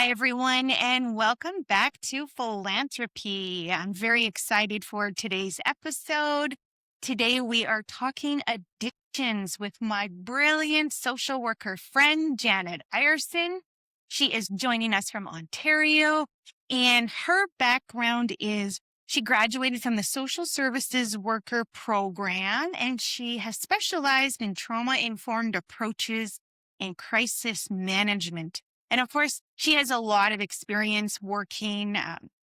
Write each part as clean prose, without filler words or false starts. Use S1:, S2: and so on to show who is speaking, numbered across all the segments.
S1: Hi, everyone, and welcome back to Philanthropy. I'm very excited for today's episode. Today, we are talking addictions with my brilliant social worker friend, Janet Ireson. She is joining us from Ontario, and her background is she graduated from the Social Services Worker Program, and she has specialized in trauma-informed approaches and crisis management. And of course, she has a lot of experience working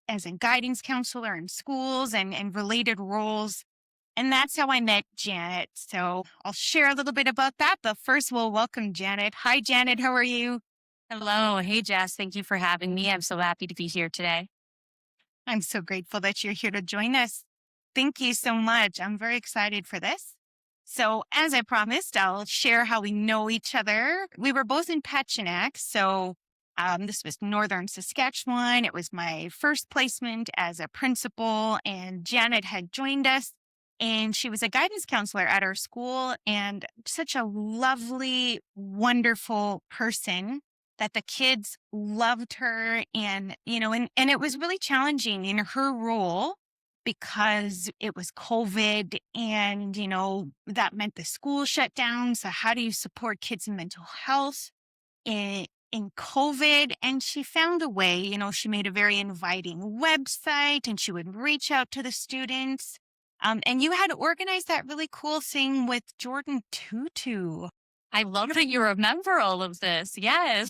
S1: as a guidance counselor in schools and related roles. And that's how I met Janet. So I'll share a little bit about that. But first, we'll welcome Janet. Hi, Janet. How are you?
S2: Hello. Hey, Jess. Thank you for having me. I'm so happy to be here today.
S1: I'm so grateful that you're here to join us. Thank you so much. I'm very excited for this. So, as I promised, I'll share how we know each other. We were both in Petchinac. So, this was Northern Saskatchewan. It was my first placement as a principal, and Janet had joined us. And she was a guidance counselor at our school and such a lovely, wonderful person that the kids loved her. And it was really challenging in her role because it was COVID and, that meant the school shut down. So how do you support kids in mental health in COVID? And she found a way, she made a very inviting website and she would reach out to the students. And you had organized that really cool thing with Jordan Tutu.
S2: I love that you remember all of this. Yes.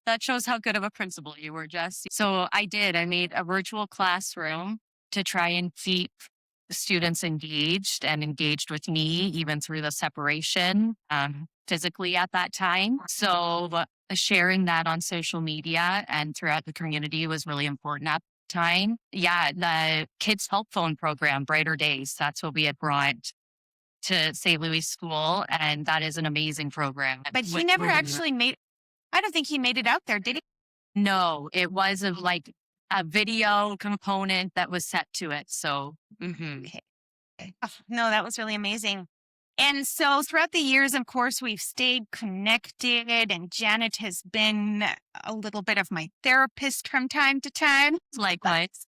S2: That shows how good of a principal you were, Jess. So I did. I made a virtual classroom to try and keep the students engaged and engaged with me, even through the separation physically at that time. So sharing that on social media and throughout the community was really important at the time. Yeah, the Kids Help Phone program, Brighter Days, that's what we had brought to St. Louis School. And that is an amazing program.
S1: But he never actually I don't think he made it out there, did he?
S2: No, it was like a video component that was set to it. So,
S1: Okay. Oh, no, that was really amazing. And so throughout the years, of course, we've stayed connected, and Janet has been a little bit of my therapist from time to time.
S2: likewise.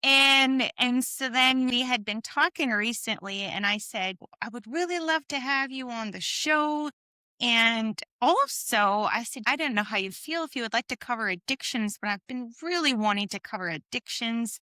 S1: And so then we had been talking recently, and I said, I would really love to have you on the show. And also, I said, I don't know how you feel if you would like to cover addictions, but I've been really wanting to cover addictions.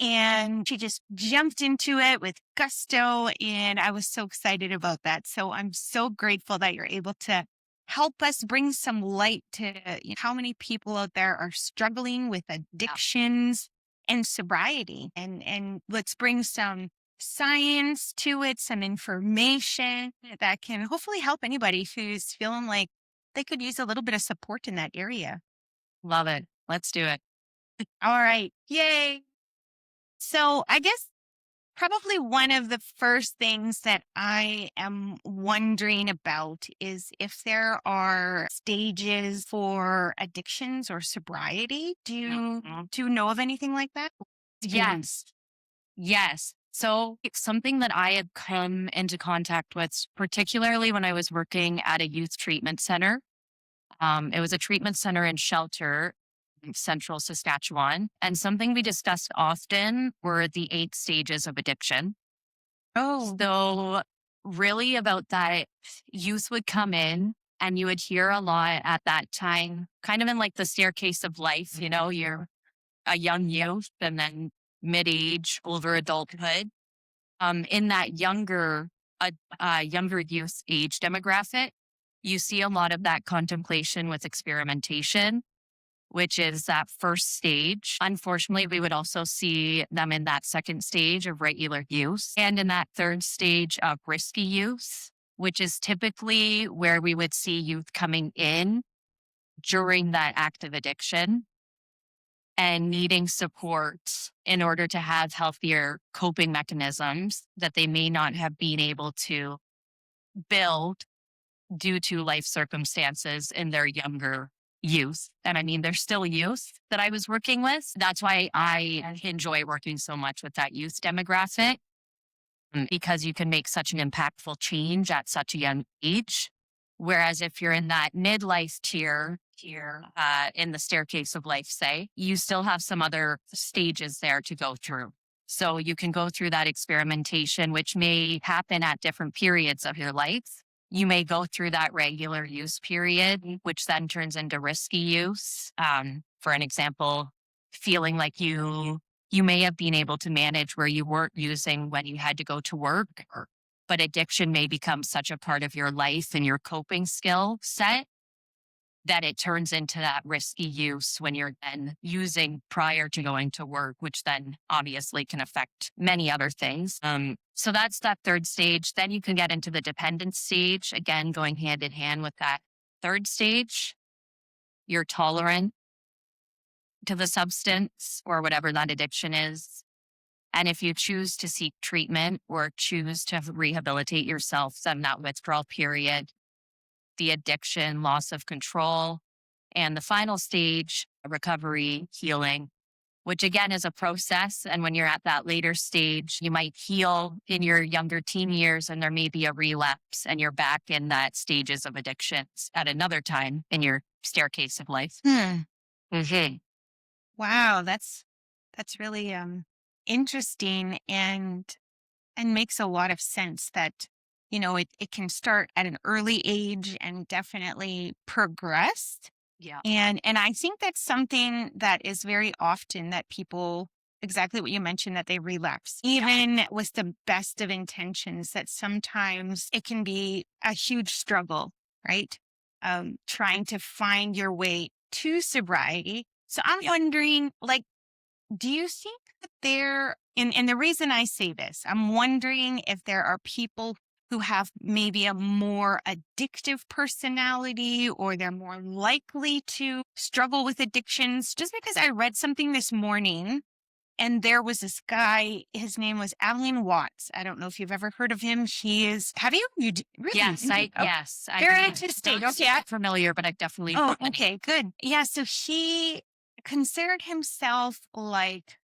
S1: And she just jumped into it with gusto. And I was so excited about that. So I'm so grateful that you're able to help us bring some light to how many people out there are struggling with addictions and sobriety. And let's bring some science to it, some information that can hopefully help anybody who's feeling like they could use a little bit of support in that area.
S2: Love it. Let's do it.
S1: All right. Yay. So I guess probably one of the first things that I am wondering about is if there are stages for addictions or sobriety. Do you know of anything like that?
S2: Yes. Yes. So it's something that I had come into contact with, particularly when I was working at a youth treatment center. It was a treatment center and shelter in central Saskatchewan. And something we discussed often were the 8 stages of addiction.
S1: Oh,
S2: So really about that, youth would come in and you would hear a lot at that time, kind of in like the staircase of life, you're a young youth and then mid-age, older adulthood. In that younger youth age demographic, you see a lot of that contemplation with experimentation, which is that first stage. Unfortunately, we would also see them in that second stage of regular use and in that third stage of risky use, which is typically where we would see youth coming in during that active addiction and needing support in order to have healthier coping mechanisms that they may not have been able to build due to life circumstances in their younger youth. And I mean, they're still youth that I was working with. That's why I enjoy working so much with that youth demographic, because you can make such an impactful change at such a young age. Whereas if you're in that midlife tier, in the staircase of life, say, you still have some other stages there to go through. So you can go through that experimentation, which may happen at different periods of your life. You may go through that regular use period, which then turns into risky use. For an example, feeling like you may have been able to manage where you weren't using when you had to go to work, but addiction may become such a part of your life and your coping skill set that it turns into that risky use when you're then using prior to going to work, which then obviously can affect many other things. So that's that third stage. Then you can get into the dependent stage, again, going hand in hand with that third stage. You're tolerant to the substance or whatever that addiction is. And if you choose to seek treatment or choose to rehabilitate yourself, then that withdrawal period, the addiction, loss of control, and the final stage, recovery, healing, which again is a process. And when you're at that later stage, you might heal in your younger teen years and there may be a relapse and you're back in that stages of addictions at another time in your staircase of life.
S1: Hmm.
S2: Mhm.
S1: Wow, that's really interesting and makes a lot of sense that it can start at an early age and definitely progress.
S2: Yeah.
S1: And I think that's something that is very often that people, exactly what you mentioned, that they relapse. Even with the best of intentions, that sometimes it can be a huge struggle, right? Trying to find your way to sobriety. So I'm wondering, like, do you think that and the reason I say this, I'm wondering if there are people who have maybe a more addictive personality or they're more likely to struggle with addictions. Just because I read something this morning and there was this guy, his name was Alan Watts. I don't know if you've ever heard of him. Have you? Really?
S2: Yes, yes.
S1: Very
S2: I'm
S1: interesting.
S2: not
S1: Okay.
S2: familiar, but I've definitely
S1: Oh,
S2: heard the name.
S1: okay, good. Yeah, so he considered himself like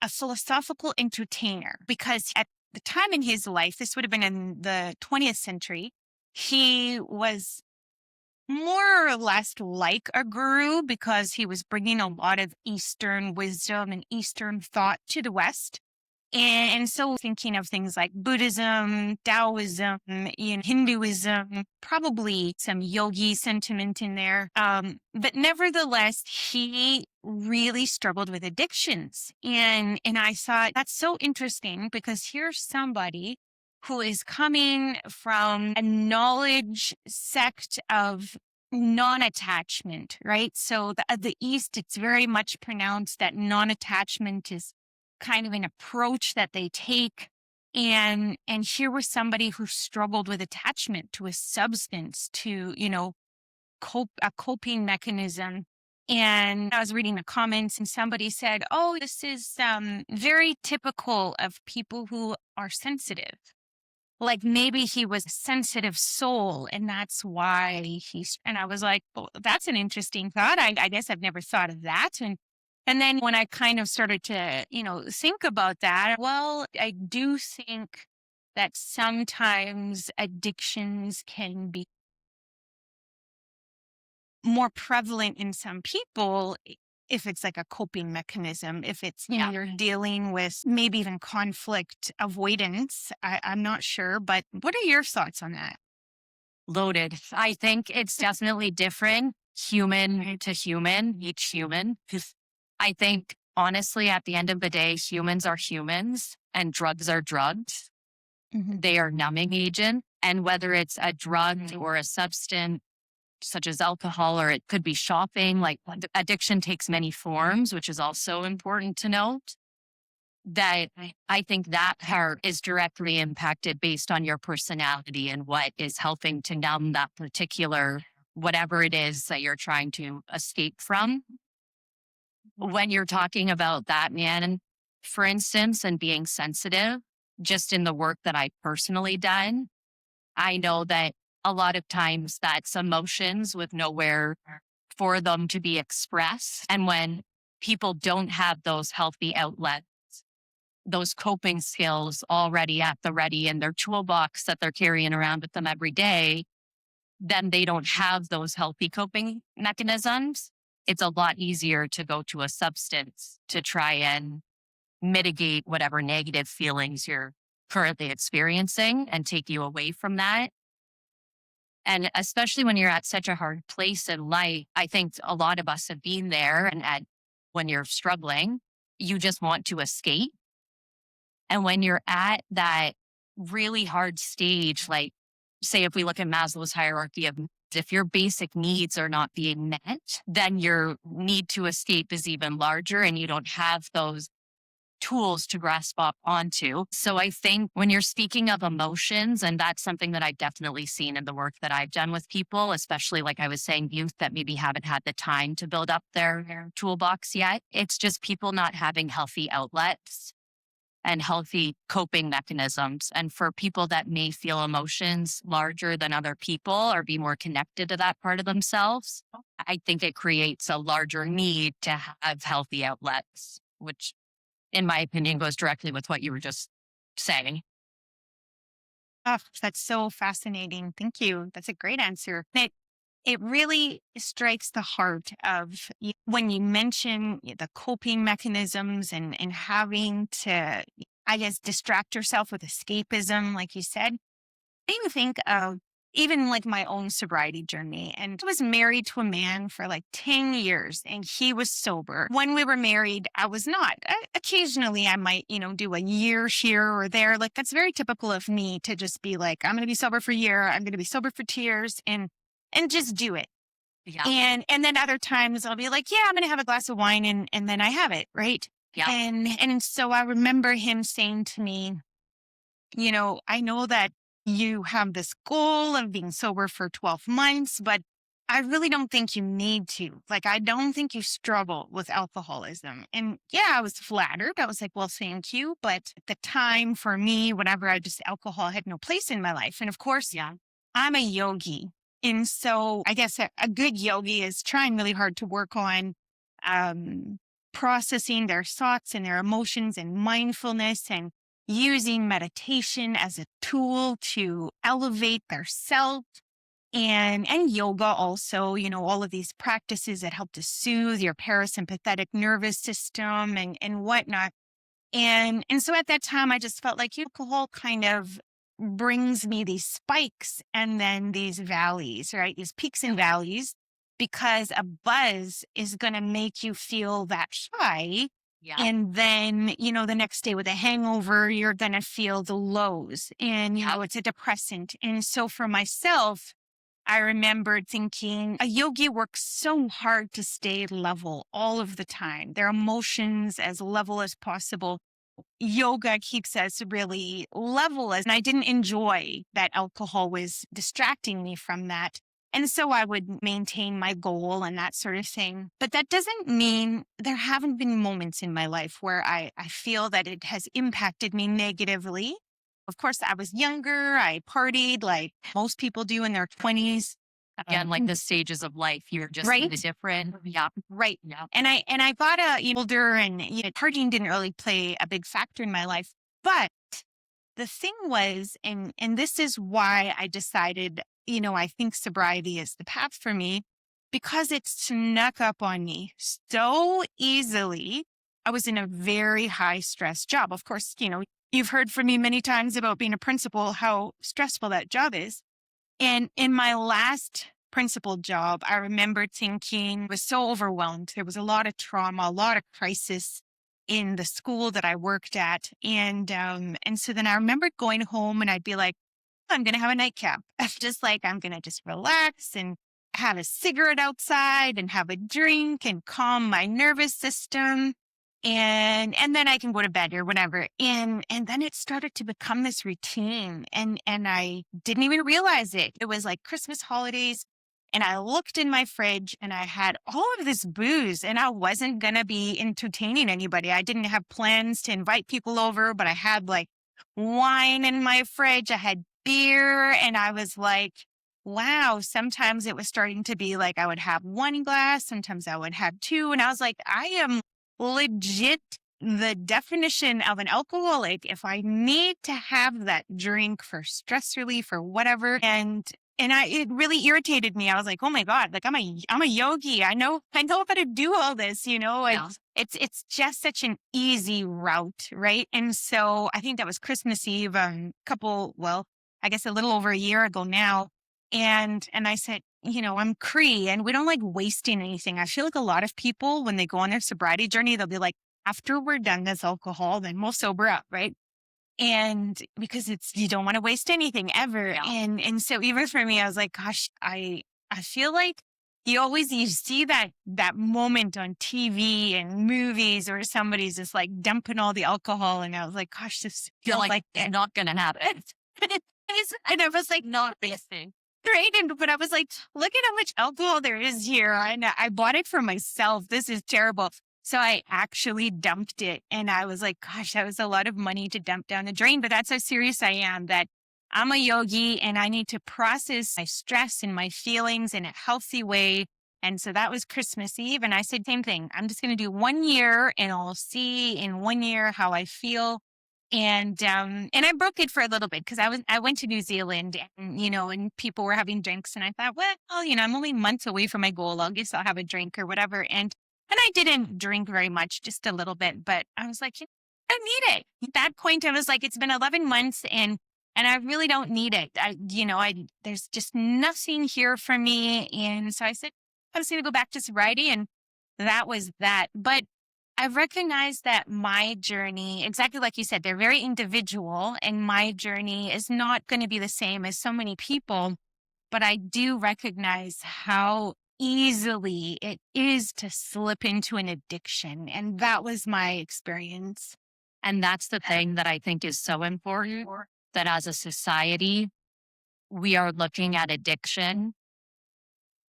S1: a philosophical entertainer because at the time in his life, this would have been in the 20th century, he was more or less like a guru because he was bringing a lot of Eastern wisdom and Eastern thought to the West. And so thinking of things like Buddhism, Taoism, Hinduism, probably some yogi sentiment in there. But nevertheless, he really struggled with addictions. And I thought that's so interesting because here's somebody who is coming from a knowledge sect of non-attachment, right? So the East, it's very much pronounced that non-attachment is kind of an approach that they take. And here was somebody who struggled with attachment to a substance, to a coping mechanism. And I was reading the comments and somebody said, oh, this is very typical of people who are sensitive. Like maybe he was a sensitive soul and that's why and I was like, well, that's an interesting thought. I guess I've never thought of that. And then when I kind of started to, think about that, well, I do think that sometimes addictions can be more prevalent in some people if it's like a coping mechanism, if it's, you're dealing with maybe even conflict avoidance. I'm not sure, but what are your thoughts on that?
S2: Loaded. I think it's definitely different human to human, each human. 'Cause I think honestly, at the end of the day, humans are humans and drugs are drugs.
S1: Mhm.
S2: They are numbing agent. And whether it's a drug or a substance such as alcohol, or it could be shopping, like addiction takes many forms, which is also important to note. That I think that part is directly impacted based on your personality and what is helping to numb that particular whatever it is that you're trying to escape from. When you're talking about that, man, for instance, and being sensitive, just in the work that I personally done, I know that a lot of times that's emotions with nowhere for them to be expressed. And when people don't have those healthy outlets, those coping skills already at the ready in their toolbox that they're carrying around with them every day, then they don't have those healthy coping mechanisms. It's a lot easier to go to a substance to try and mitigate whatever negative feelings you're currently experiencing and take you away from that. And especially when you're at such a hard place in life, I think a lot of us have been there and when you're struggling, you just want to escape. And when you're at that really hard stage, like say if we look at Maslow's hierarchy of needs, if your basic needs are not being met, then your need to escape is even larger and you don't have those tools to grasp up onto. So I think when you're speaking of emotions, and that's something that I've definitely seen in the work that I've done with people, especially like I was saying, youth that maybe haven't had the time to build up their toolbox yet. It's just people not having healthy outlets and healthy coping mechanisms. And for people that may feel emotions larger than other people or be more connected to that part of themselves, I think it creates a larger need to have healthy outlets, which in my opinion goes directly with what you were just saying.
S1: Oh, that's so fascinating. Thank you. That's a great answer. It really strikes the heart of when you mention the coping mechanisms and having to, I guess, distract yourself with escapism, like you said. I even think of even like my own sobriety journey. And I was married to a man for like 10 years and he was sober. When we were married, I was not. Occasionally I might, do a year here or there. Like that's very typical of me to just be like, I'm going to be sober for a year. I'm going to be sober for 2 years and just do it.
S2: Yeah.
S1: And then other times I'll be like, yeah, I'm going to have a glass of wine and then I have it. Right.
S2: Yeah.
S1: And so I remember him saying to me, I know that you have this goal of being sober for 12 months, but I really don't think you need to. Like, I don't think you struggle with alcoholism. And yeah, I was flattered. I was like, well, thank you. But at the time for me, whatever, alcohol had no place in my life. And of course,
S2: Yeah.
S1: I'm a yogi. And so I guess a good yogi is trying really hard to work on um, processing their thoughts and their emotions and mindfulness and using meditation as a tool to elevate their self and yoga also, all of these practices that help to soothe your parasympathetic nervous system and whatnot. And so at that time, I just felt like alcohol kind of brings me these spikes and then these valleys, right? These peaks and valleys, because a buzz is going to make you feel that high.
S2: Yeah.
S1: And then, the next day with a hangover, you're going to feel the lows and, it's a depressant. And so for myself, I remembered thinking a yogi works so hard to stay level all of the time, their emotions as level as possible. Yoga keeps us really level and I didn't enjoy that alcohol was distracting me from that. And so I would maintain my goal and that sort of thing. But that doesn't mean there haven't been moments in my life where I feel that it has impacted me negatively. Of course, I was younger. I partied like most people do in their 20s.
S2: Again, like the stages of life, you're just in a
S1: Right.
S2: different. Yeah.
S1: Right.
S2: Yeah.
S1: And I got older and partying didn't really play a big factor in my life. But the thing was, and this is why I decided, I think sobriety is the path for me because it snuck up on me so easily. I was in a very high stress job. Of course, you've heard from me many times about being a principal, how stressful that job is. And in my last principal job, I remember thinking I was so overwhelmed. There was a lot of trauma, a lot of crisis in the school that I worked at. And so then I remember going home and I'd be like, I'm going to have a nightcap. I'm going to just relax and have a cigarette outside and have a drink and calm my nervous system. And then I can go to bed or whatever. And then it started to become this routine and I didn't even realize it. It was like Christmas holidays and I looked in my fridge and I had all of this booze and I wasn't going to be entertaining anybody. I didn't have plans to invite people over, but I had like wine in my fridge. I had beer and I was like, wow, sometimes it was starting to be like I would have one glass, sometimes I would have two. And I was like, I am legit the definition of an alcoholic if I need to have that drink for stress relief or whatever. And and it really irritated me. I was like, "Oh my God, like I'm a yogi. I know how to do all this, and
S2: Yeah.
S1: it's just such an easy route, right?" And so I think that was Christmas Eve, I guess a little over a year ago now. And I said, I'm Cree and we don't like wasting anything. I feel like a lot of people when they go on their sobriety journey, they'll be like, after we're done this alcohol, then we'll sober up, right? And because you don't want to waste anything ever.
S2: Yeah.
S1: And so even for me, I was like, gosh, I feel like you see that moment on TV and movies where somebody's just like dumping all the alcohol. And I was like, gosh, this
S2: Feel
S1: feels
S2: like
S1: like
S2: it's
S1: it.
S2: not gonna happen.
S1: And I was like,
S2: Not basing.
S1: right. But I was like, look at how much alcohol there is here. And I bought it for myself. This is terrible. So I actually dumped it. And I was like, gosh, that was a lot of money to dump down the drain. But that's how serious I am that I'm a yogi and I need to process my stress and my feelings in a healthy way. And so that was Christmas Eve. And I said, same thing. I'm just going to do 1 year and I'll see in 1 year how I feel. And I broke it for a little bit because I went to New Zealand and people were having drinks and I thought, well, I'm only months away from my goal. I guess I'll have a drink or whatever. And I didn't drink very much, just a little bit, but I was like, I don't need it. At that point, I was like, it's been 11 months and I really don't need it. There's just nothing here for me. And so I said, I'm just going to go back to sobriety. And that was that. But I recognize that my journey, exactly like you said, they're very individual, and my journey is not going to be the same as so many people. But I do recognize how easily it is to slip into an addiction. And that was my experience.
S2: And that's the thing that I think is so important, that as a society, we are looking at addiction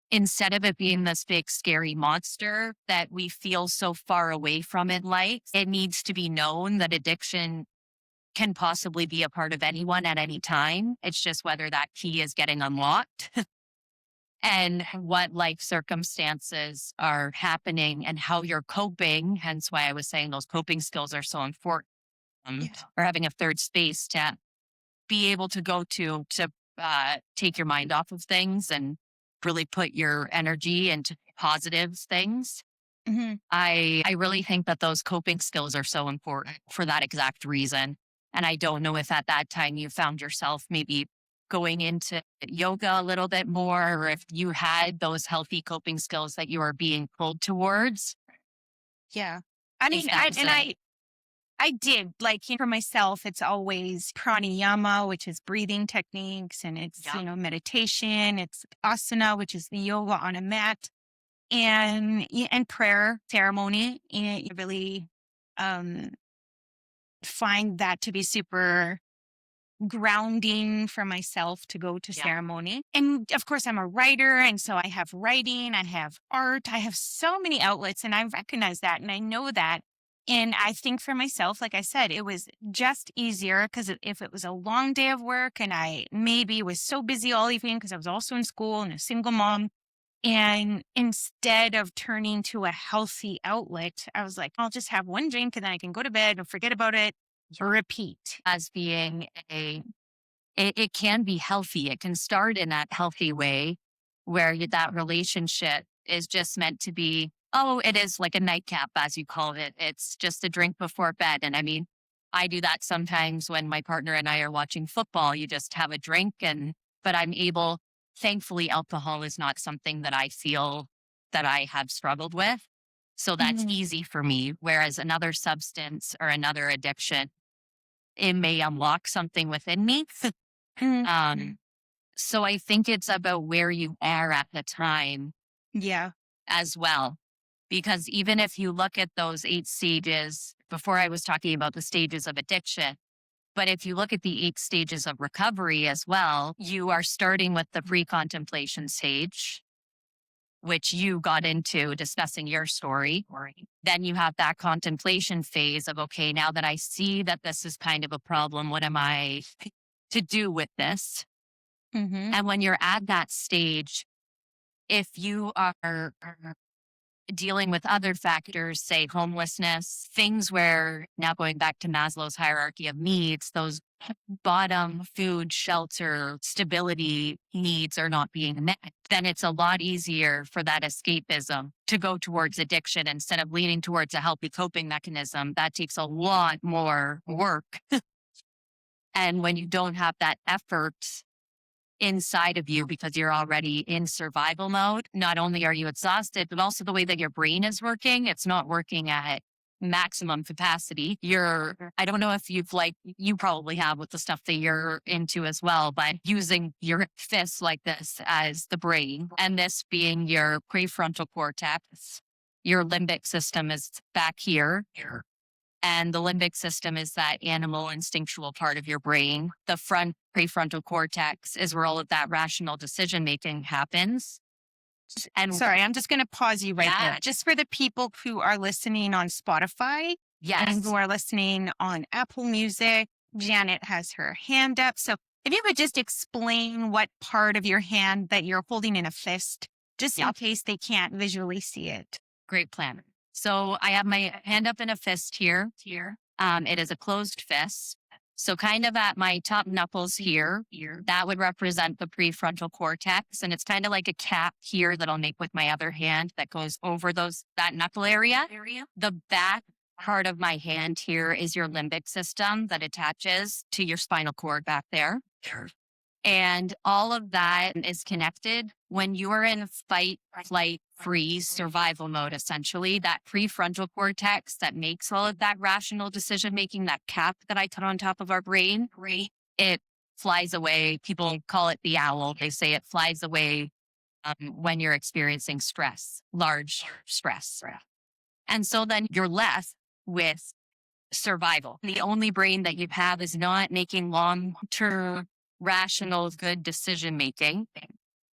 S2: instead of it being this big scary monster that we feel so far away from in life. It needs to be known that addiction can possibly be a part of anyone at any time. It's just whether that key is getting unlocked and what life circumstances are happening and how you're coping. Hence why I was saying those coping skills are so important,
S1: Yeah.
S2: or having a third space to be able to go to take your mind off of things and really put your energy into positive things.
S1: Hmm.
S2: I really think that those coping skills are so important for that exact reason. And I don't know if at that time you found yourself maybe going into yoga a little bit more, or if you had those healthy coping skills that you are being pulled towards.
S1: Yeah. I
S2: If
S1: mean,
S2: that was it.
S1: I did like for myself, it's always pranayama, which is breathing techniques, and it's,
S2: Yeah.
S1: meditation, it's asana, which is the yoga on a mat, and prayer ceremony. And you really um, find that to be super grounding for myself to go to
S2: Yeah.
S1: ceremony. And of course, I'm a writer. And so I have writing, I have art, I have so many outlets, and I recognize that and I know that. And I think for myself, like I said, it was just easier because if it was a long day of work and I maybe was so busy all evening because I was also in school and a single mom. And instead of turning to a healthy outlet, I was like, I'll just have one drink and then I can go to bed and forget about it, repeat.
S2: As being it can be healthy. It can start in that healthy way where that relationship is just meant to be, oh, it is like a nightcap, as you call it. It's just a drink before bed. And I mean, I do that sometimes when my partner and I are watching football. You just have a drink, but I'm able, thankfully, alcohol is not something that I feel that I have struggled with. So that's
S1: Mhm.
S2: easy for me. Whereas another substance or another addiction, it may unlock something within me.
S1: Mhm.
S2: Um, so I think it's about where you are at the time
S1: Yeah.
S2: as well. Because even if you look at those 8 stages, before I was talking about the stages of addiction, but if you look at the 8 stages of recovery as well, you are starting with the pre contemplation stage, which you got into discussing your story. Then you have that contemplation phase of, okay, now that I see that this is kind of a problem, what am I to do with this?
S1: Mhm.
S2: And when you're at that stage, if you are dealing with other factors, say homelessness, things where, now going back to Maslow's hierarchy of needs, those bottom food, shelter, stability needs are not being met, then it's a lot easier for that escapism to go towards addiction instead of leaning towards a healthy coping mechanism. That takes a lot more work. And when you don't have that effort inside of you because you're already in survival mode, not only are you exhausted, but also the way that your brain is working, it's not working at maximum capacity. I don't know if you probably have with the stuff that you're into as well, but using your fists like this as the brain and this being your prefrontal cortex, your limbic system is back here. And the limbic system is that animal instinctual part of your brain. The front prefrontal cortex is where all of that rational decision making happens. And
S1: Sorry, I'm just going to pause you right
S2: yeah,
S1: there. Just for the people who are listening on Spotify and
S2: yes,
S1: who are listening on Apple Music, Janet has her hand up. So if you could just explain what part of your hand that you're holding in a fist, just in
S2: yep,
S1: case they can't visually see it.
S2: great plan. So I have my hand up in a fist here. It is a closed fist. So kind of at my top knuckles here, that would represent the prefrontal cortex. And it's kind of like a cap here that I'll make with my other hand that goes over that knuckle area. The back part of my hand here is your limbic system that attaches to your spinal cord back there. And all of that is connected when you are in fight, flight, freeze, survival mode, essentially. That prefrontal cortex that makes all of that rational decision making, that cap that I put on top of our brain, it flies away. People call it the owl. They say it flies away when you're experiencing stress, large stress. And so then you're left with survival. The only brain that you have is not making long term, rational, good decision making.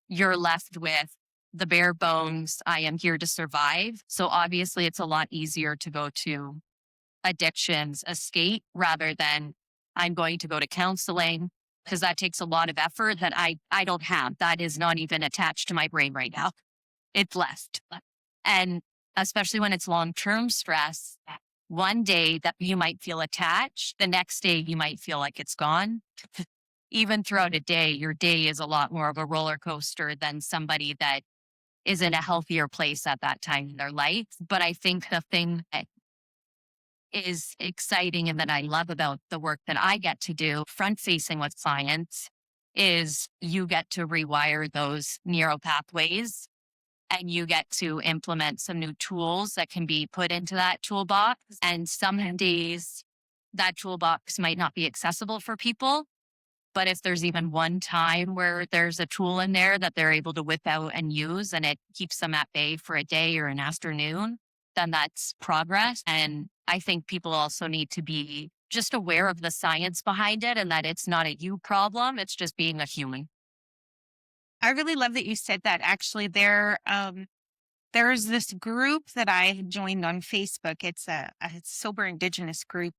S2: You're left with the bare bones. I am here to survive. So obviously, it's a lot easier to go to addictions, escape, rather than I'm going to go to counseling because that takes a lot of effort that I don't have. That is not even attached to my brain right now. It's left. And especially when it's long term stress, one day that you might feel attached, the next day you might feel like it's gone. Even throughout a day, your day is a lot more of a roller coaster than somebody that is in a healthier place at that time in their life. But I think the thing that is exciting and that I love about the work that I get to do front facing with clients is you get to rewire those neural pathways and you get to implement some new tools that can be put into that toolbox. And some days that toolbox might not be accessible for people. But if there's even one time where there's a tool in there that they're able to whip out and use and it keeps them at bay for a day or an afternoon, then that's progress. And I think people also need to be just aware of the science behind it and that it's not a you problem. It's just being a human.
S1: I really love that you said that. Actually, there's this group that I had joined on Facebook. It's a sober Indigenous group.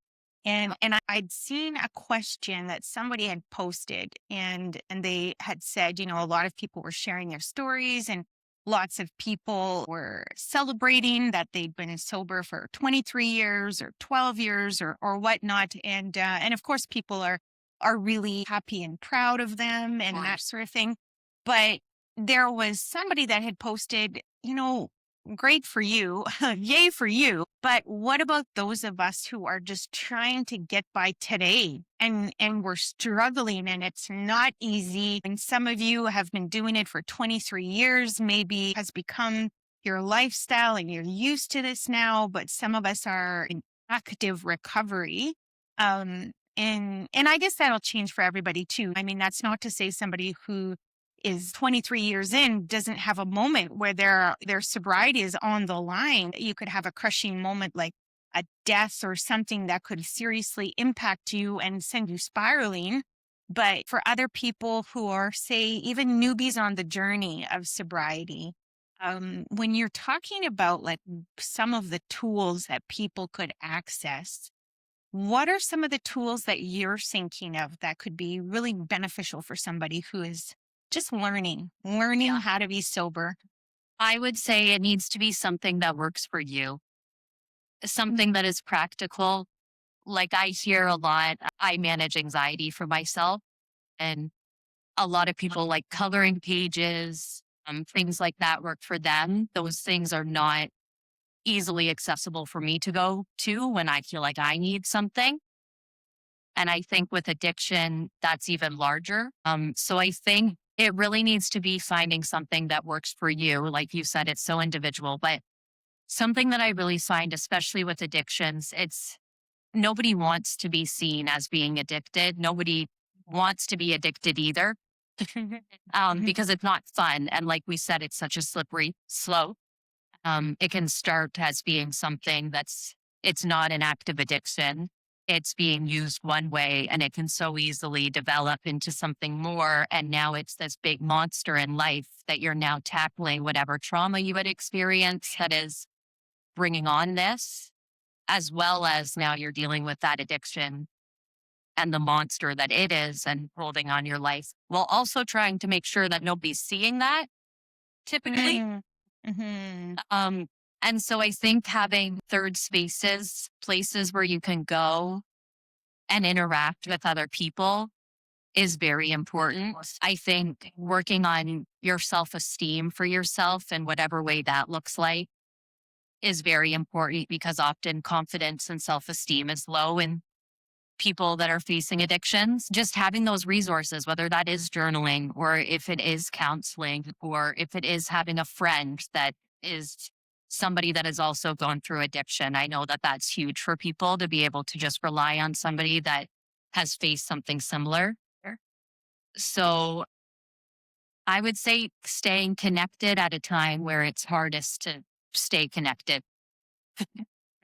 S1: I'd seen a question that somebody had posted and they had said, a lot of people were sharing their stories and lots of people were celebrating that they'd been sober for 23 years or 12 years or whatnot. And of course, people are really happy and proud of them and that sort of thing. But there was somebody that had posted, great for you, yay for you. But what about those of us who are just trying to get by today and we're struggling and it's not easy? And some of you have been doing it for 23 years, maybe has become your lifestyle and you're used to this now, but some of us are in active recovery. And I guess that'll change for everybody too. I mean, that's not to say somebody who is 23 years in doesn't have a moment where their sobriety is on the line. You could have a crushing moment like a death or something that could seriously impact you and send you spiraling. But for other people who are, say, even newbies on the journey of sobriety, when you're talking about like some of the tools that people could access, what are some of the tools that you're thinking of that could be really beneficial for somebody who is just learning
S2: Yeah.
S1: how to be sober?
S2: I would say it needs to be something that works for you, something that is practical. Like I hear a lot, I manage anxiety for myself, and a lot of people like coloring pages, things like that work for them. Those things are not easily accessible for me to go to when I feel like I need something. And I think with addiction, that's even larger. So I think it really needs to be finding something that works for you. Like you said, it's so individual, but something that I really find, especially with addictions, it's nobody wants to be seen as being addicted. Nobody wants to be addicted either,
S1: Mhm.
S2: because it's not fun. And like we said, it's such a slippery slope. It can start as being something it's not an active addiction. It's being used one way and it can so easily develop into something more. And now it's this big monster in life that you're now tackling whatever trauma you had experienced that is bringing on this, as well as now you're dealing with that addiction and the monster that it is and holding on your life while also trying to make sure that nobody's seeing that typically.
S1: Mm. Mhm.
S2: Um, and so I think having third spaces, places where you can go and interact with other people is very important. I think working on your self esteem for yourself in whatever way that looks like is very important because often confidence and self esteem is low in people that are facing addictions. Just having those resources, whether that is journaling or if it is counseling or if it is having a friend that is somebody that has also gone through addiction. I know that that's huge for people to be able to just rely on somebody that has faced something similar. Sure. So I would say staying connected at a time where it's hardest to stay connected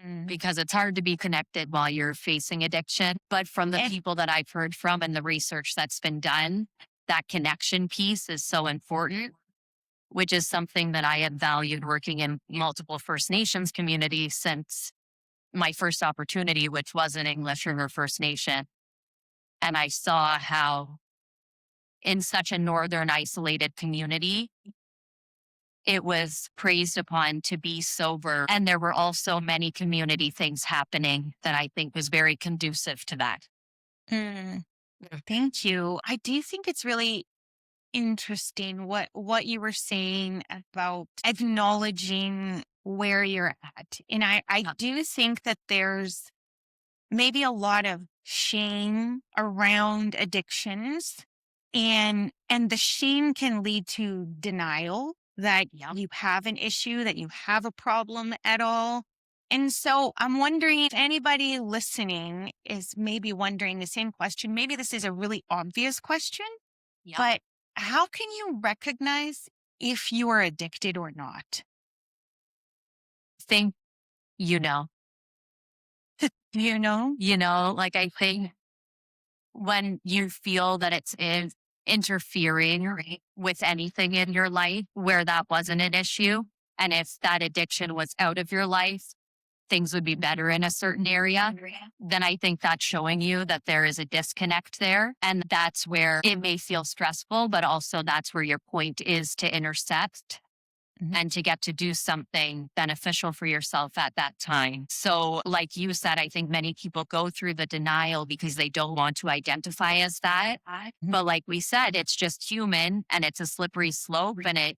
S1: Mm.
S2: because it's hard to be connected while you're facing addiction. But from the
S1: And
S2: people that I've heard from and the research that's been done, that connection piece is so important, which is something that I have valued working in multiple First Nations communities since my first opportunity, which was in English River First Nation. And I saw how in such a northern isolated community, it was praised upon to be sober. And there were also many community things happening that I think was very conducive to that.
S1: mm,
S2: Mm.
S1: thank you. I do think it's really interesting what you were saying about acknowledging where you're at. And I
S2: Yeah.
S1: do think that there's maybe a lot of shame around addictions, and the shame can lead to denial that
S2: Yep.
S1: you have an issue, that you have a problem at all. And so I'm wondering if anybody listening is maybe wondering the same question. Maybe this is a really obvious question,
S2: Yep.
S1: but how can you recognize if you are addicted or not?
S2: Think, you know,
S1: You know?
S2: like I think when you feel that interfering with anything in your life where that wasn't an issue, and if that addiction was out of your life, things would be better in a certain area, then I think that's showing you that there is a disconnect there. And that's where it may feel stressful, but also that's where your point is to intersect
S1: Mhm.
S2: and to get to do something beneficial for yourself at that time. So, like you said, I think many people go through the denial because they don't want to identify as that.
S1: Mhm.
S2: But, like we said, it's just human and it's a slippery slope and it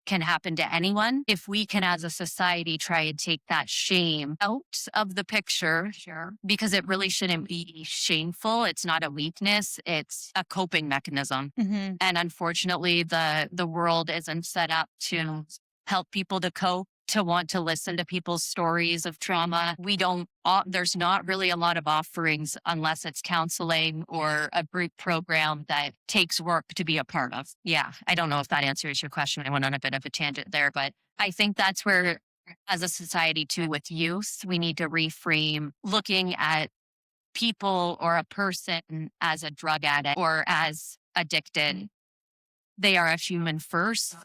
S2: can happen to anyone. If we can, as a society, try and take that shame out of the picture, sure, because it really shouldn't be shameful. It's not a weakness, it's a coping mechanism.
S1: Mhm.
S2: And unfortunately, the world isn't set up to help people to cope, to want to listen to people's stories of trauma. We don't, there's not really a lot of offerings unless it's counseling or a group program that takes work to be a part of. Yeah. I don't know if that answers your question. I went on a bit of a tangent there, but I think that's where, as a society too, with youth, we need to reframe looking at people or a person as a drug addict or as addicted. They are a human first.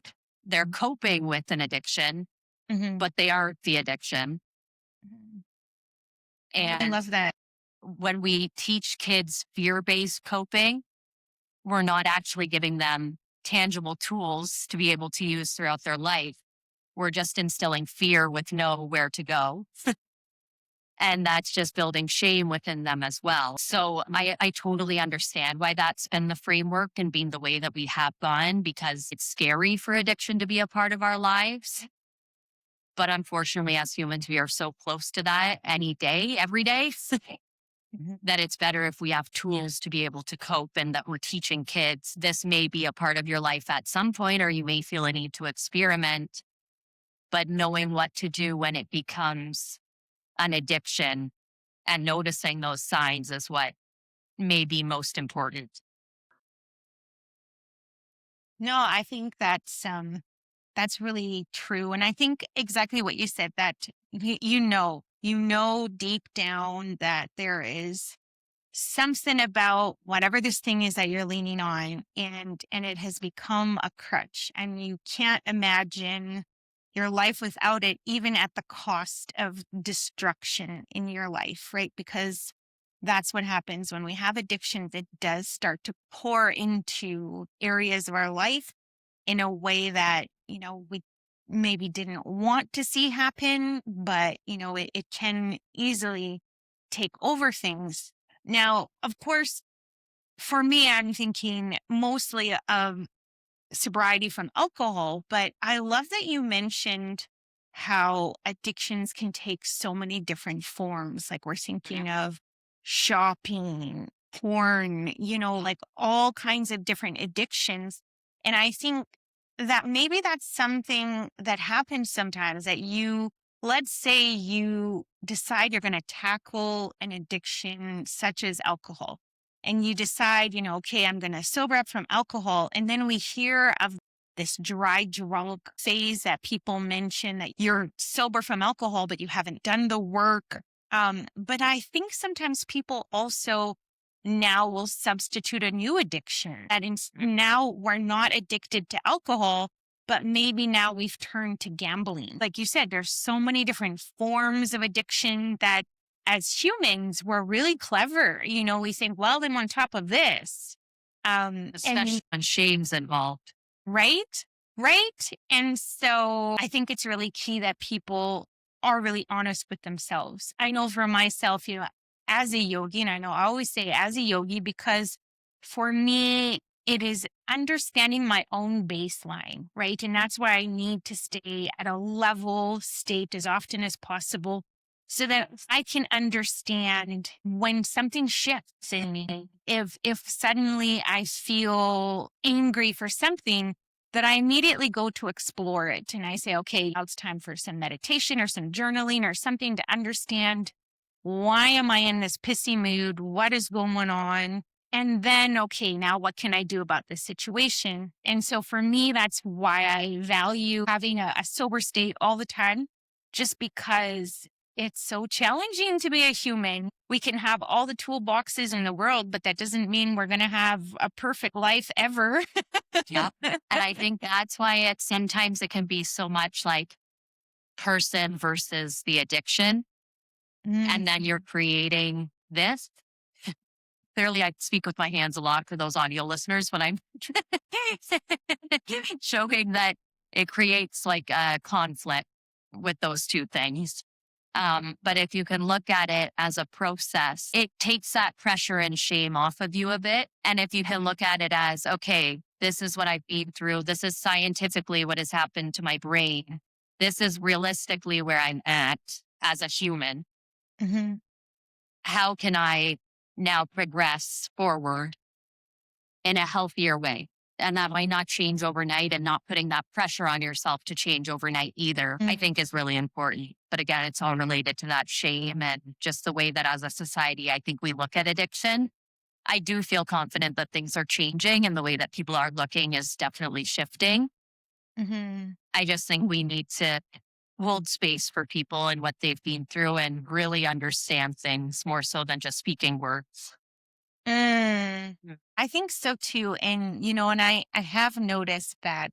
S2: They're coping with an addiction,
S1: Mhm.
S2: but they are the addiction.
S1: Mhm. I
S2: And
S1: love that.
S2: when we teach kids fear based coping, we're not actually giving them tangible tools to be able to use throughout their life. we're just instilling fear with nowhere to go. And that's just building shame within them as well. So I totally understand why that's been the framework and being the way that we have gone, because it's scary for addiction to be a part of our lives. But unfortunately, as humans, we are so close to that any day, every day,
S1: Mhm.
S2: that it's better if we have tools to be able to cope, and that we're teaching kids this may be a part of your life at some point, or you may feel a need to experiment, but knowing what to do when it becomes an addiction and noticing those signs is what may be most important.
S1: No, I think that's really true. And I think exactly what you said, that you know deep down that there is something about whatever this thing is that you're leaning on, and it has become a crutch, and you can't imagine your life without it, even at the cost of destruction in your life, right? Because that's what happens when we have addictions. It does start to pour into areas of our life in a way that, we maybe didn't want to see happen, but, it can easily take over things. Now, of course, for me, I'm thinking mostly of sobriety from alcohol, but I love that you mentioned how addictions can take so many different forms. Like we're thinking of shopping, porn, like all kinds of different addictions. And I think that maybe that's something that happens sometimes, that let's say you decide you're going to tackle an addiction such as alcohol, and you decide, okay, I'm going to sober up from alcohol. And then we hear of this dry drunk phase that people mention, that you're sober from alcohol, but you haven't done the work. But I think sometimes people also now will substitute a new addiction, that now we're not addicted to alcohol, but maybe now we've turned to gambling. Like you said, there's so many different forms of addiction that as humans, we're really clever. We think, well, then on top of this,
S2: Especially when shame's involved.
S1: right, right. And so I think it's really key that people are really honest with themselves. I know for myself, as a yogi, and I know I always say as a yogi, because for me, it is understanding my own baseline, right? And that's why I need to stay at a level state as often as possible, so that I can understand when something shifts in me. If suddenly I feel angry for something, that I immediately go to explore it, and I say, okay, now it's time for some meditation or some journaling or something to understand, why am I in this pissy mood? What is going on? And then, okay, now what can I do about this situation? And so for me, that's why I value having a sober state all the time, just because it's so challenging to be a human. We can have all the toolboxes in the world, but that doesn't mean we're going to have a perfect life ever.
S2: Yep. And I think that's why sometimes it can be so much like person versus the addiction.
S1: Mm,
S2: And then you're creating this. Clearly, I speak with my hands a lot for those audio listeners when I'm showing that it creates like a conflict with those two things. But if you can look at it as a process, it takes that pressure and shame off of you a bit. And if you can look at it as, okay, this is what I've been through. This is scientifically what has happened to my brain. This is realistically where I'm at as a human.
S1: mhm,
S2: How can I now progress forward in a healthier way? And that might not change overnight, and not putting that pressure on yourself to change overnight either, I
S1: mm,
S2: think is really important. But again, it's all related to that shame and just the way that as a society, I think we look at addiction. I do feel confident that things are changing, and the way that people are looking is definitely shifting.
S1: mhm.
S2: I just think we need to hold space for people and what they've been through, and really understand things more so than just speaking words.
S1: Mm. I think so too. And, and I have noticed that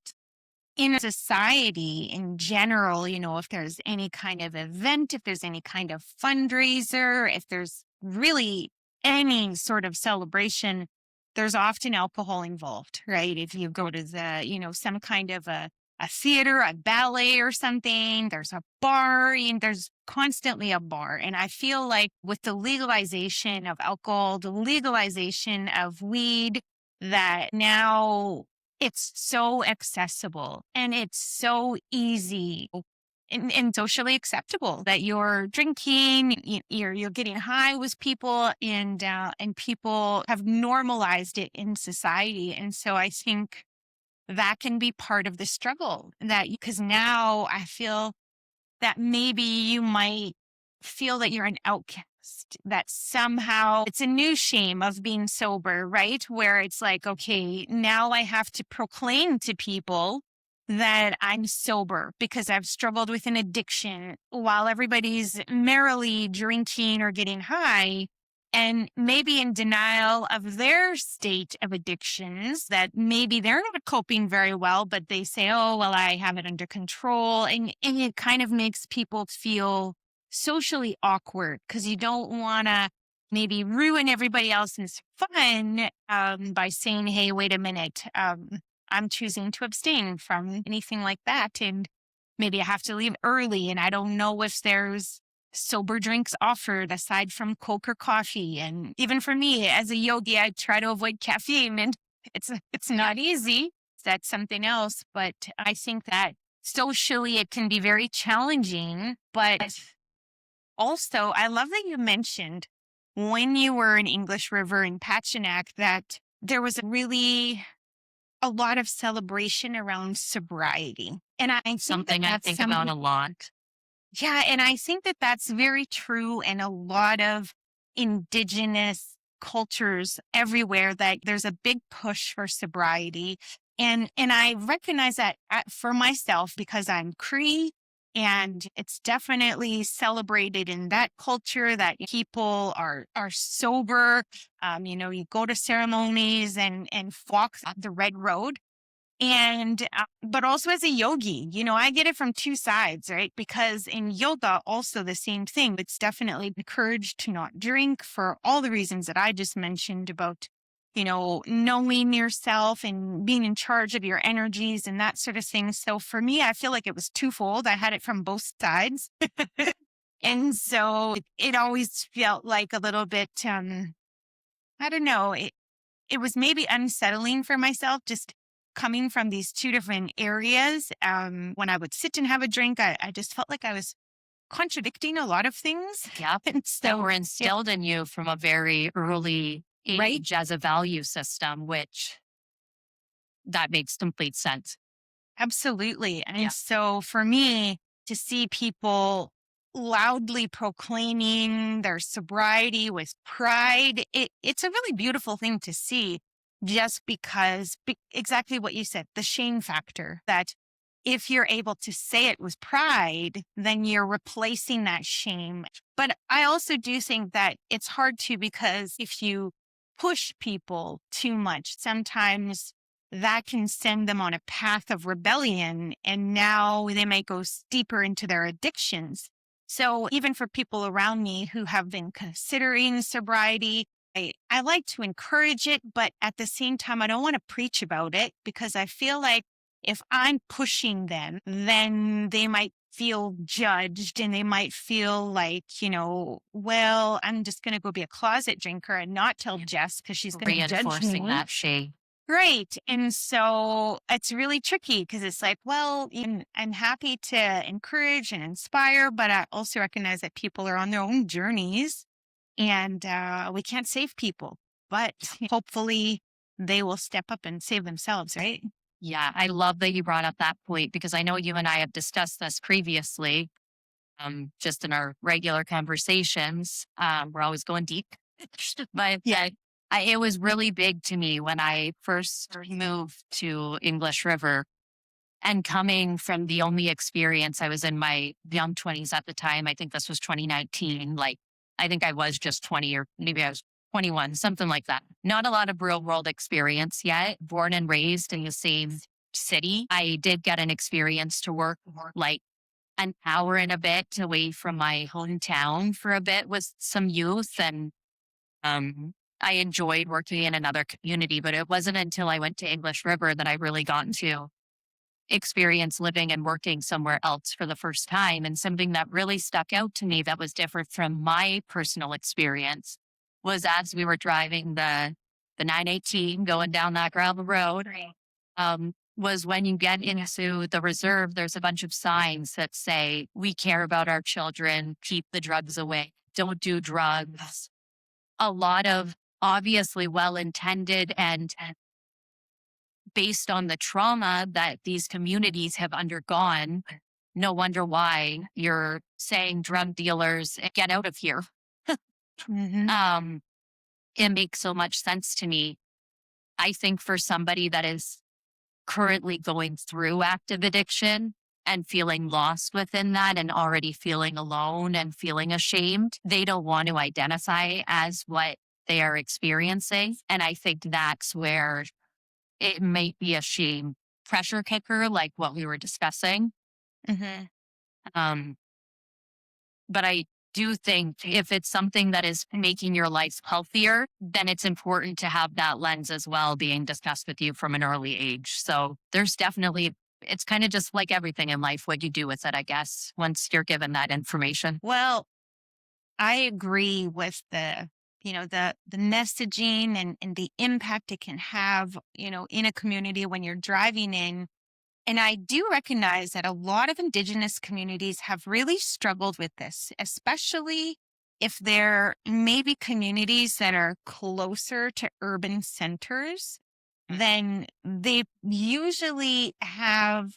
S1: in society in general, if there's any kind of event, if there's any kind of fundraiser, if there's really any sort of celebration, there's often alcohol involved, right? If you go to some kind of a a theater, a ballet or something. There's a bar, and there's constantly a bar. And I feel like with the legalization of alcohol, the legalization of weed, that now it's so accessible and it's so easy and socially acceptable that you're drinking, you're getting high with people, and people have normalized it in society. And so I think that can be part of the struggle, that because now I feel that maybe you might feel that you're an outcast, that somehow it's a new shame of being sober, right? Where it's like, okay, now I have to proclaim to people that I'm sober because I've struggled with an addiction while everybody's merrily drinking or getting high and maybe in denial of their state of addictions, that maybe they're not coping very well, but they say, oh, well, I have it under control. And it kind of makes people feel socially awkward because you don't want to maybe ruin everybody else's fun by saying, hey, wait a minute, I'm choosing to abstain from anything like that. And maybe I have to leave early and I don't know if there's sober drinks offered aside from Coke or coffee. And even for me as a yogi, I try to avoid caffeine, and it's not easy. That's something else. But I think that socially it can be very challenging. But also, I love that you mentioned when you were in English River in Pachinak that there was really a lot of celebration around sobriety. And I think that
S2: Something I
S1: that's
S2: think about
S1: some,
S2: a lot.
S1: yeah, and I think that that's very true in a lot of indigenous cultures everywhere, that there's a big push for sobriety. And I recognize that for myself because I'm Cree, and it's definitely celebrated in that culture that people are sober. You go to ceremonies and walk the red road. And, but also as a yogi, I get it from two sides, right? Because in yoga, also the same thing. It's definitely encouraged to not drink for all the reasons that I just mentioned about, knowing yourself and being in charge of your energies and that sort of thing. So for me, I feel like it was twofold. I had it from both sides. And so it always felt like a little bit, I don't know, it was maybe unsettling for myself just coming from these two different areas. When I would sit and have a drink, I just felt like I was contradicting a lot of things.
S2: Yep.
S1: And
S2: That
S1: so,
S2: were
S1: yeah,
S2: instilled in you from a very early
S1: right.
S2: age as a value system, which that makes complete sense.
S1: Absolutely.
S2: Yeah.
S1: And so for me to see people loudly proclaiming their sobriety with pride, it's a really beautiful thing to see, just because exactly what you said, the shame factor, that if you're able to say it with pride, then you're replacing that shame. But I also do think that it's hard to, because if you push people too much, sometimes that can send them on a path of rebellion, and now they might go deeper into their addictions. So even for people around me who have been considering sobriety, I like to encourage it, but at the same time, I don't want to preach about it, because I feel like if I'm pushing them, then they might feel judged, and they might feel like, well, I'm just going to go be a closet drinker and not tell Jess because she's going to judge
S2: Reinforcing
S1: me.
S2: that shame.
S1: Right. And so it's really tricky, because it's like, well, I'm happy to encourage and inspire, but I also recognize that people are on their own journeys, and we can't save people, but hopefully they will step up and save themselves, right?
S2: Yeah, I love that you brought up that point because I know you and I have discussed this previously, just in our regular conversations. We're always going deep, but
S1: Yeah.
S2: it was really big to me when I first moved to English River, and coming from the only experience, I was in my young 20s at the time. I think this was 2019. Like, I think I was just 20, or maybe I was 21, something like that. Not a lot of real world experience yet. Born and raised in the same city. I did get an experience to work like an hour and a bit away from my hometown for a bit with some youth. And um, I enjoyed working in another community, but it wasn't until I went to English River that I really got into experience living and working somewhere else for the first time. And something that really stuck out to me that was different from my personal experience was as we were driving the 918 going down that gravel road,
S1: Right.
S2: was when you get into the reserve, there's a bunch of signs that say, "We care about our children, keep the drugs away, don't do drugs." A lot of obviously well intended and based on the trauma that these communities have undergone. No wonder why you're saying drug dealers, get out of here.
S1: Hmm.
S2: Um, it makes so much sense to me. I think for somebody that is currently going through active addiction and feeling lost within that and already feeling alone and feeling ashamed, they don't want to identify as what they are experiencing. And I think that's where it may be a shame pressure kicker, like what we were discussing.
S1: Hmm.
S2: Um, but I do think if it's something that is making your life healthier, then it's important to have that lens as well being discussed with you from an early age. So there's definitely, it's kind of just like everything in life, what you do with it, I guess, once you're given that information.
S1: Well, I agree with the messaging and the impact it can have, in a community when you're driving in. And I do recognize that a lot of Indigenous communities have really struggled with this, especially if they're maybe communities that are closer to urban centers. Then they usually have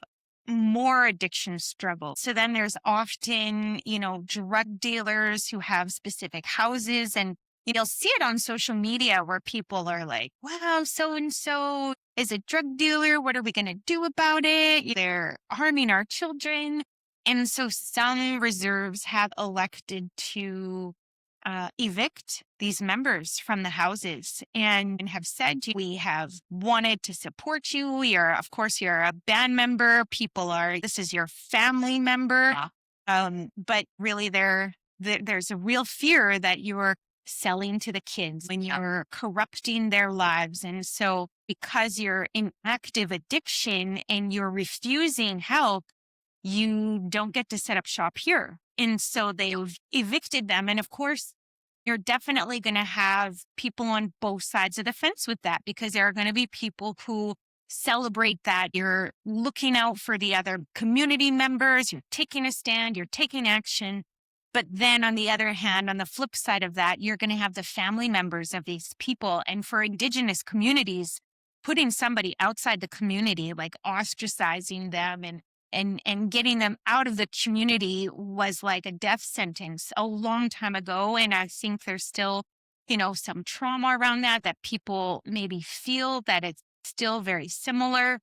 S1: more addiction struggles. So then there's often, drug dealers who have specific houses, and you'll see it on social media where people are like, wow, so and so is a drug dealer. What are we going to do about it? They're harming our children. And so some reserves have elected to evict these members from the houses and have said, we have wanted to support you. Of course, you're a band member. This is your family member.
S2: Yeah.
S1: But really, there's a real fear that you're selling to the kids when you're corrupting their lives. And so because you're in active addiction and you're refusing help, you don't get to set up shop here. And so they've evicted them. And of course, you're definitely going to have people on both sides of the fence with that, because there are going to be people who celebrate that you're looking out for the other community members, you're taking a stand, you're taking action. But then on the other hand, on the flip side of that, you're going to have the family members of these people. And for Indigenous communities, putting somebody outside the community, like ostracizing them and getting them out of the community, was like a death sentence a long time ago. And I think there's still, some trauma around that people maybe feel that it's still very similar.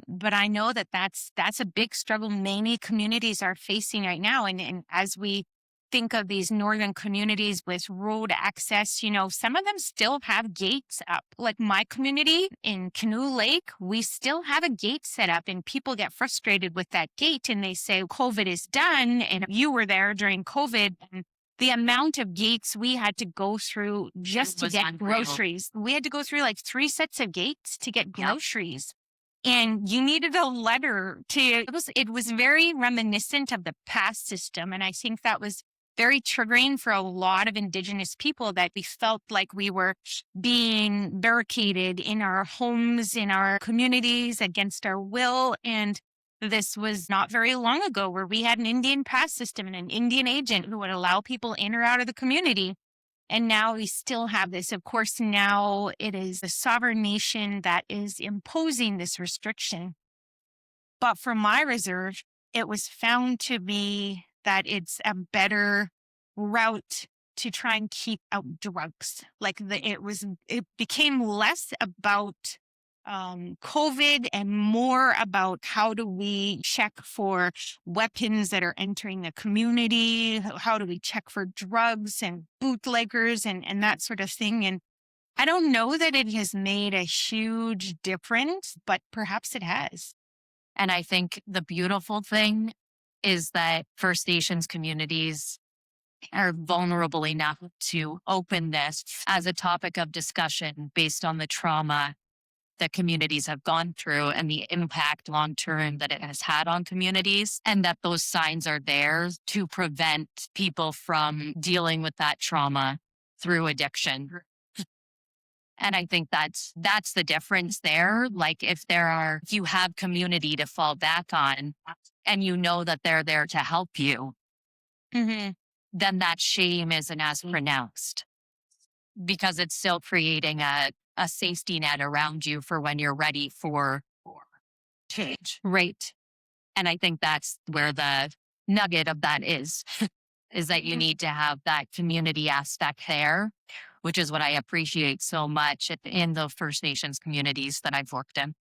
S1: But I know that that's a big struggle many communities are facing right now. And as we think of these northern communities with road access, some of them still have gates up. Like my community in Canoe Lake, we still have a gate set up, and people get frustrated with that gate and they say COVID is done. And you were there during COVID, and the amount of gates we had to go through just to
S2: Was
S1: get
S2: unreal.
S1: groceries. We had to go through like 3 sets of gates to get groceries. And you needed a letter it was very reminiscent of the past system. And I think that was very triggering for a lot of Indigenous people, that we felt like we were being barricaded in our homes, in our communities against our will. And this was not very long ago, where we had an Indian pass system and an Indian agent who would allow people in or out of the community. And now we still have this. Of course, now it is the sovereign nation that is imposing this restriction. But for my reserve, it was found to be that it's a better route to try and keep out drugs. It became less about COVID and more about how do we check for weapons that are entering the community? How do we check for drugs and bootleggers and that sort of thing? And I don't know that it has made a huge difference, but perhaps it has.
S2: And I think the beautiful thing is that First Nations communities are vulnerable enough to open this as a topic of discussion based on the trauma that communities have gone through and the impact long term that it has had on communities, and that those signs are there to prevent people from dealing with that trauma through addiction. And I think that's the difference there. Like if you have community to fall back on and you know that they're there to help you,
S1: Hmm.
S2: then that shame isn't as pronounced because it's still creating a safety net around you for when you're ready for change. Right. And I think that's where the nugget of that is that you need to have that community aspect there, which is what I appreciate so much in the First Nations communities that I've worked in.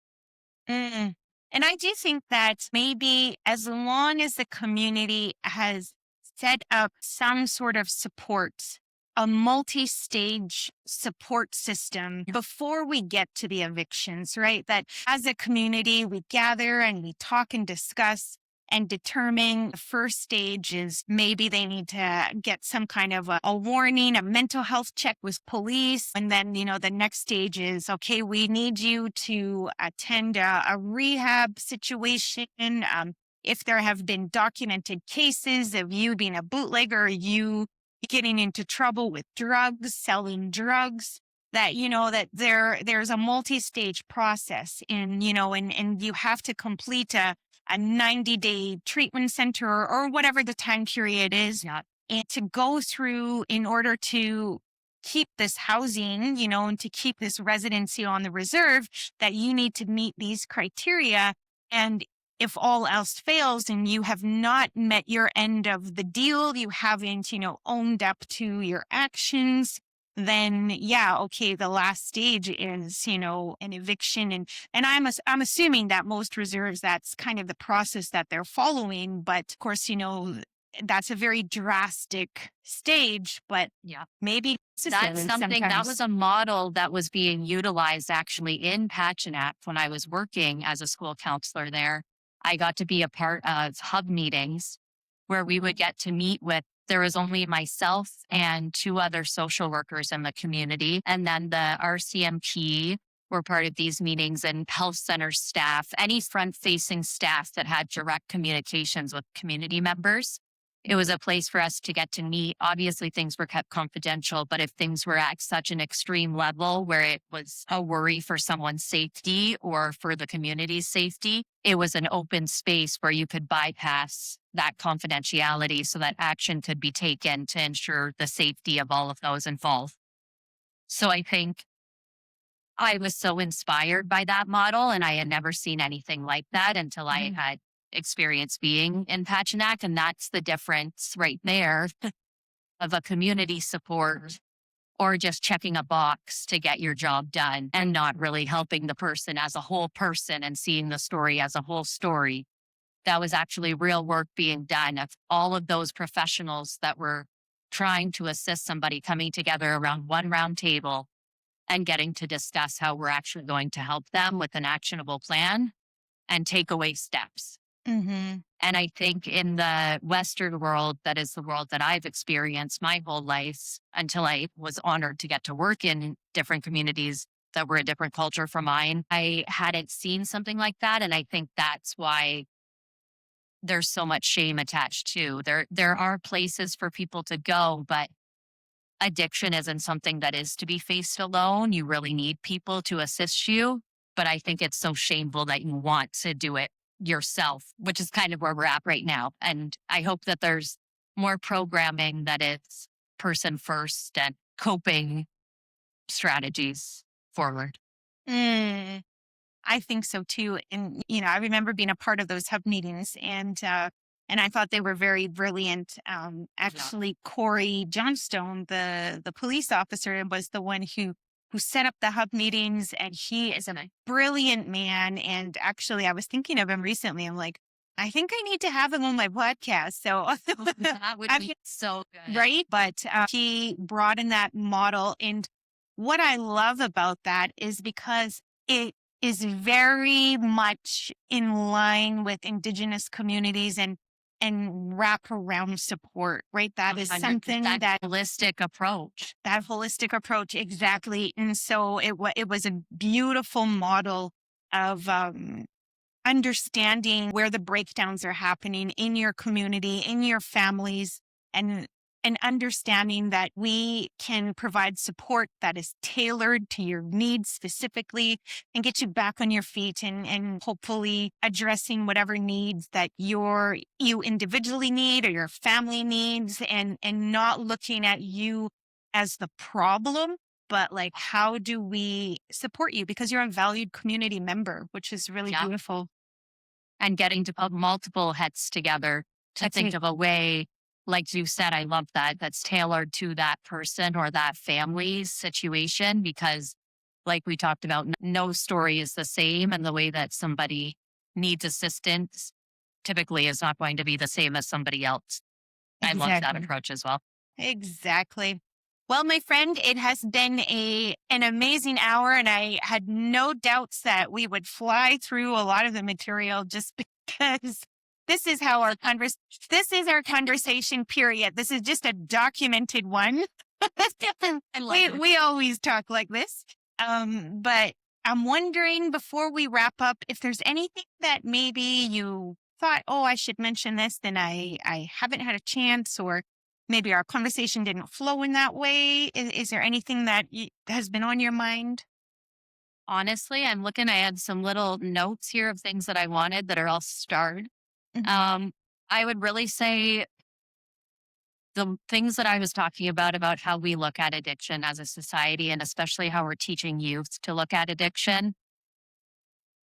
S1: Mm. And I do think that maybe as long as the community has set up some sort of support, a multi stage support system before we get to the evictions, right? That as a community, we gather and we talk and discuss and determine the first stage is maybe they need to get some kind of a warning, a mental health check with police. And then, the next stage is, okay, we need you to attend a rehab situation. If there have been documented cases of you being a bootlegger, you getting into trouble with drugs, selling drugs, that there's a multi-stage process and you have to complete a 90-day treatment center or whatever the time period is.
S2: Yeah.
S1: And to go through in order to keep this housing, and to keep this residency on the reserve, that you need to meet these criteria. And if all else fails and you have not met your end of the deal, you haven't, owned up to your actions, then yeah, okay, the last stage is, an eviction. And I'm assuming that most reserves, that's kind of the process that they're following. But of course, that's a very drastic stage, but
S2: Yeah.
S1: maybe
S2: That's something that was a model that was being utilized actually in Pachinak when I was working as a school counselor there. I got to be a part of hub meetings where we would get to meet with, there was only myself and two other social workers in the community. And then the RCMP were part of these meetings, and health center staff, any front facing staff that had direct communications with community members. It was a place for us to get to meet. Obviously, things were kept confidential, but if things were at such an extreme level where it was a worry for someone's safety or for the community's safety, it was an open space where you could bypass that confidentiality so that action could be taken to ensure the safety of all of those involved. So I think I was so inspired by that model, and I had never seen anything like that until I had experience being in Pachinak. And that's the difference right there of a community support or just checking a box to get your job done and not really helping the person as a whole person and seeing the story as a whole story. That was actually real work being done of all of those professionals that were trying to assist somebody coming together around one round table and getting to discuss how we're actually going to help them with an actionable plan and takeaway steps.
S1: Mm-hmm.
S2: And I think in the Western world, that is the world that I've experienced my whole life until I was honored to get to work in different communities that were a different culture from mine. I hadn't seen something like that. And I think that's why there's so much shame attached to. There are places for people to go, but addiction isn't something that is to be faced alone. You really need people to assist you. But I think it's so shameful that you want to do it yourself, which is kind of where we're at right now. And I hope that there's more programming that is person first and coping strategies forward.
S1: Mm. I think so too. And, I remember being a part of those hub meetings and I thought they were very brilliant. Actually, Corey Johnstone, the police officer, was the one who set up the hub meetings, and he is a brilliant man. And actually, I was thinking of him recently. I'm like, I think I need to have him on my podcast. So
S2: That would be so good.
S1: right. But he brought in that model. And what I love about that is because it is very much in line with Indigenous communities. And and wraparound support, right? That is something
S2: 100%
S1: that
S2: holistic approach.
S1: that holistic approach, exactly. And so it was a beautiful model of understanding where the breakdowns are happening in your community, in your families, and and understanding that we can provide support that is tailored to your needs specifically and get you back on your feet and hopefully addressing whatever needs that you individually need or your family needs, and not looking at you as the problem, but like how do we support you because you're a valued community member, which is really
S2: Yeah.
S1: beautiful.
S2: And getting to put multiple heads together to
S1: That's
S2: think
S1: it.
S2: of a way, like you said, I love that, that's tailored to that person or that family's situation. Because, like we talked about, no story is the same. And the way that somebody needs assistance typically is not going to be the same as somebody else. I love that
S1: Exactly.
S2: approach as well.
S1: Exactly. Well, my friend, it has been an amazing hour, and I had no doubts that we would fly through a lot of the material just because this is how this is our conversation period. This is just a documented one.
S2: I love
S1: we
S2: it.
S1: we always talk like this. But I'm wondering before we wrap up if there's anything that maybe you thought, oh, I should mention this, then I haven't had a chance, or maybe our conversation didn't flow in that way. Is there anything that has been on your mind?
S2: Honestly, I'm looking, I had some little notes here of things that I wanted that are all starred.
S1: Mhm.
S2: Um, I would really say the things that I was talking about how we look at addiction as a society, and especially how we're teaching youth to look at addiction.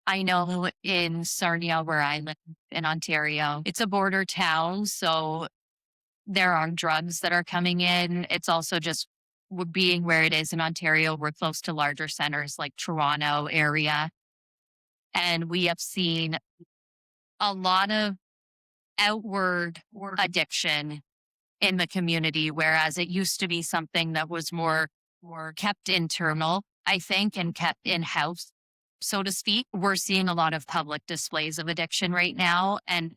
S2: I know in Sarnia, where I live in Ontario, it's a border town. So there are drugs that are coming in. It's also just being where it is in Ontario, we're close to larger centers like Toronto area. And we have seen a lot of outward addiction in the community, whereas it used to be something that was more kept internal, I think, and kept in house, so to speak. We're seeing a lot of public displays of addiction right now, and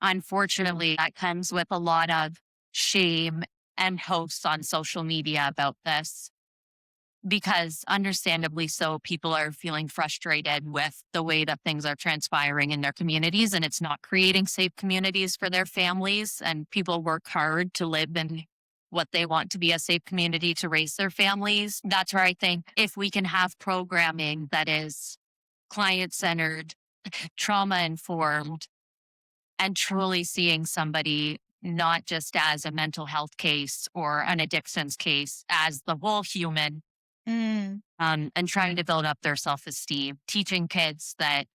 S2: unfortunately, that comes with a lot of shame and posts on social media about this, because understandably so, people are feeling frustrated with the way that things are transpiring in their communities, and it's not creating safe communities for their families. And people work hard to live in what they want to be a safe community to raise their families. That's where I think if we can have programming that is client centered, trauma informed, and truly seeing somebody not just as a mental health case or an addictions case, as the whole human,
S1: Mm.
S2: and trying to build up their self esteem, teaching kids that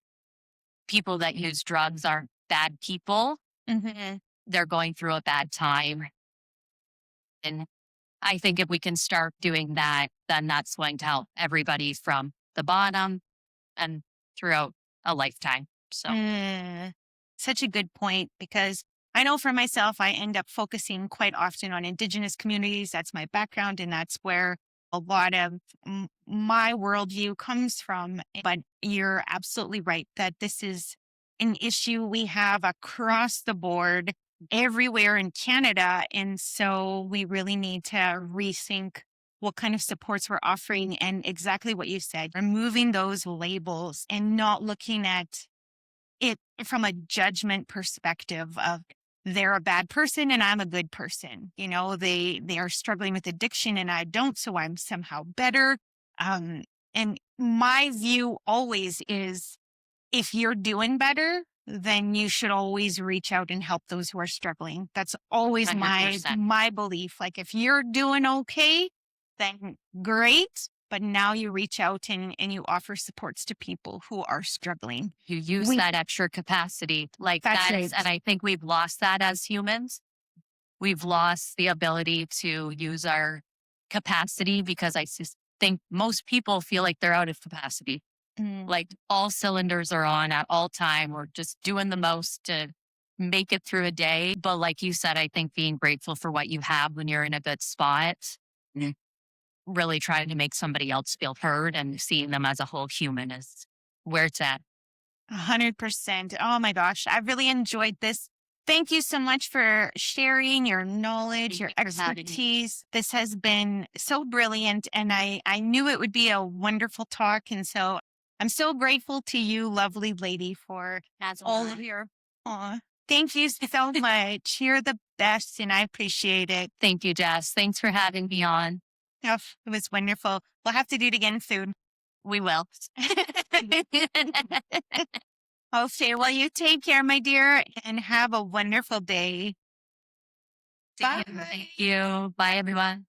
S2: people that use drugs aren't bad people.
S1: Mhm.
S2: They're going through a bad time. And I think if we can start doing that, then that's going to help everybody from the bottom and throughout a lifetime. So,
S1: Mm. Such a good point because I know for myself, I end up focusing quite often on Indigenous communities. That's my background, and that's where a lot of my worldview comes from. But you're absolutely right that this is an issue we have across the board everywhere in Canada. And so we really need to rethink what kind of supports we're offering, and exactly what you said, removing those labels and not looking at it from a judgment perspective of they're a bad person and I'm a good person. You know, they are struggling with addiction and I don't, so I'm somehow better. Um, and my view always is if you're doing better, then you should always reach out and help those who are struggling. That's always my
S2: 100%.
S1: my belief. Like if you're doing okay, then great. But now you reach out and you offer supports to people who are struggling.
S2: You use
S1: We
S2: that extra capacity. Like
S1: That's
S2: that is,
S1: right.
S2: and I think we've lost that as humans. We've lost the ability to use our capacity, because I just think most people feel like they're out of capacity.
S1: Mm,
S2: Like all cylinders are on at all time. We're just doing the most to make it through a day. But like you said, I think being grateful for what you have when you're in a good spot, mm, really trying to make somebody else feel heard and seeing them as a whole human is where it's at.
S1: 100%. Oh my gosh. I really enjoyed this. Thank you so much for sharing your knowledge,
S2: Thank
S1: your
S2: you for having me.
S1: expertise. This has been so brilliant, and I knew it would be a wonderful talk. And so I'm so grateful to you, lovely lady, for
S2: As am
S1: all of
S2: I.
S1: your. Aw, thank you so much. You're the best, and I appreciate it.
S2: Thank you, Jess. Thanks for having me on.
S1: Oh, it was wonderful. We'll have to do it again soon.
S2: We will.
S1: Okay, well, you take care, my dear, and have a wonderful day.
S2: See you.
S1: Bye.
S2: Thank you. Bye, everyone.